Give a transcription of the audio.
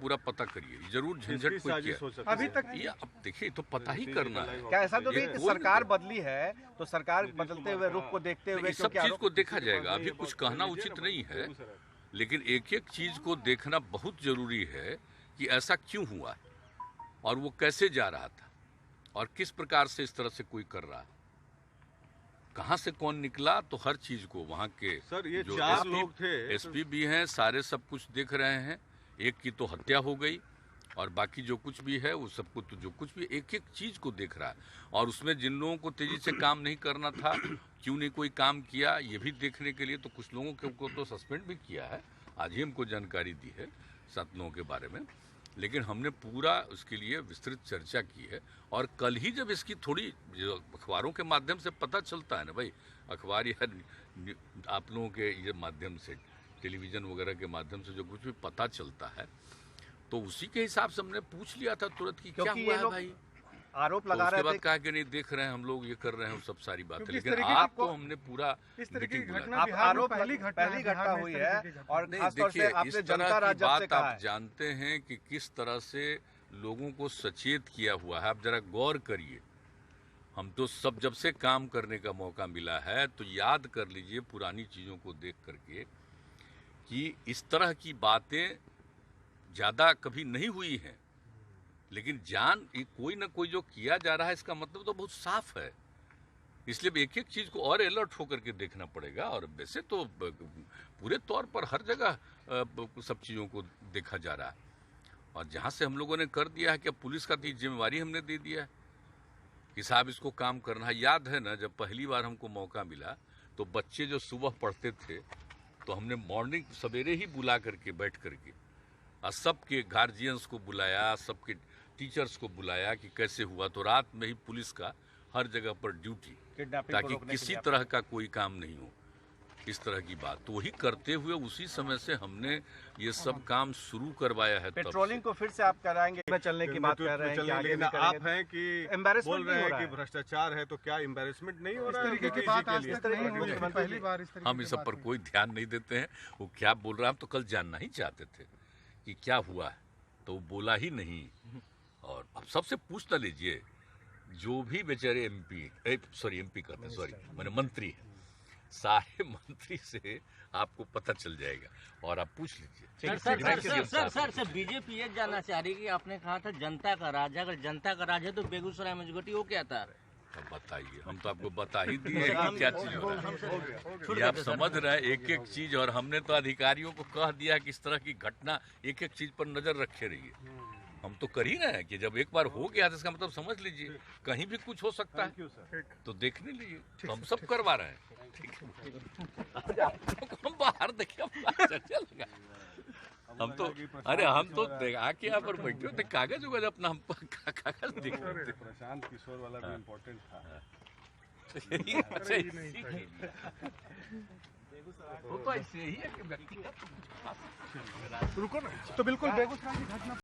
पूरा पता करिए, जरूर झंझट कोई किया अभी तक ये अब देखिए तो पता ही करना है। क्या ऐसा तो नहीं कि सरकार बदली है तो सरकार बदलते हुए रुख को देखते हुए सब चीज को देखा जाएगा, अभी कुछ कहना उचित नहीं है, लेकिन एक एक चीज को देखना बहुत जरूरी है कि ऐसा क्यों हुआ और वो कैसे जा रहा था और किस प्रकार से इस तरह से कोई कर रहा है, कहां से कौन निकला, तो हर चीज को वहां के सर ये जो 4 लोग थे, एसपी भी हैं, सारे सब कुछ देख रहे हैं। एक की तो हत्या हो गई और बाकी जो कुछ भी है वो सबको तो जो कुछ भी एक एक चीज को देख रहा है, और उसमें जिन लोगों को तेजी से काम नहीं करना था क्यों नहीं कोई काम किया ये भी देखने के लिए तो कुछ लोगों को तो सस्पेंड भी किया है। आज ही हमको जानकारी दी है 7 लोगों के बारे में, लेकिन हमने पूरा उसके लिए विस्तृत चर्चा की है। और कल ही जब इसकी थोड़ी जो अखबारों के माध्यम से पता चलता है ना भाई, अखबार या आप लोगों के ये माध्यम से, टेलीविज़न वगैरह के माध्यम से जो कुछ भी पता चलता है तो उसी के हिसाब से हमने पूछ लिया था तुरंत कि क्या हुआ है भाई। आरोप तो लगा उसके रहे बाद थे कहा कि नहीं देख रहे हैं हम लोग, ये कर रहे हैं, सब सारी बातें, क्योंकि इस लेकिन तरीके की आपको हमने पूरा इस तरीके की मीटिंग घटना बुलाया। आप आरोप पहली घटना हुई है और नहीं खास तौर से देखिए, आपने इस जनता तरह की राज जब से बात कहा आप है। जानते हैं कि किस तरह से लोगों को सचेत किया हुआ है। आप जरा गौर करिए, हम तो सब जब से काम करने का मौका मिला है तो याद कर लीजिए पुरानी चीजों को देख करके कि इस तरह की बातें ज्यादा कभी नहीं हुई हैं, लेकिन कोई ना कोई जो किया जा रहा है इसका मतलब तो बहुत साफ है। इसलिए एक एक चीज को और अलर्ट होकर के देखना पड़ेगा। और वैसे तो पूरे तौर पर हर जगह सब चीजों को देखा जा रहा है, और जहां से हम लोगों ने कर दिया है कि अब पुलिस का जिम्मेवारी हमने दे दिया है कि साहब इसको काम करना है। याद है ना, जब पहली बार हमको मौका मिला तो बच्चे जो सुबह पढ़ते थे तो हमने मॉर्निंग सवेरे ही बुला करके बैठ करके और सबके गार्जियंस को बुलाया, सबके टीचर्स को बुलाया कि कैसे हुआ, तो रात में ही पुलिस का हर जगह पर ड्यूटी, ताकि किसी तरह का कोई काम नहीं हो, इस तरह की बात। तो वही करते हुए उसी समय से हमने ये सब काम शुरू करवाया है। पेट्रोलिंग को फिर से आप कराएंगे में चलने की बात कर रहे हैं कि आगे भी आप हैं कि बोल रहे हैं कि भ्रष्टाचार है, तो क्या एम्बैरेसमेंट नहीं हो रहा है? पहली बार हम इस सब पर कोई ध्यान नहीं देते हैं। वो क्या बोल रहा है हम तो कल जानना ही चाहते थे कि क्या हुआ है, तो वो बोला ही नहीं। और अब सबसे पूछ लीजिए, जो भी बेचारे एमपी कहते हैं, सॉरी मैंने मंत्री है, सारे मंत्री से आपको पता चल जाएगा और आप पूछ लीजिए। सर बीजेपी ये जानना चाह रही कि आपने कहा था जनता का राज है, अगर जनता का राज है तो बेगूसराय मजगटी वो क्या था? अब बताइए, हम तो आपको बता ही दिए कि क्या चीज हो रहा है, ये आप समझ रहे हैं एक एक चीज। और हमने तो अधिकारियों को कह दिया कि इस तरह की घटना एक एक चीज पर नजर रखे रहिए। हम तो कर ही रहे हैं कि जब एक बार हो गया तो इसका मतलब समझ लीजिए कहीं भी कुछ हो सकता है, तो देखने लीजिए। तो हम सब करवा रहे हैं, ठीक है। हम बाहर देखिए, हम तो हम तो आके यहाँ पर बैठे थे, कागज उगज अपना हम कागज देख रहे थे। प्रशांत किशोर वाला भी इम्पोर्टेंट था। वो तो ऐसे ही है कि व्यक्ति रुको ना, तो बिल्कुल बेगूसराय की घटना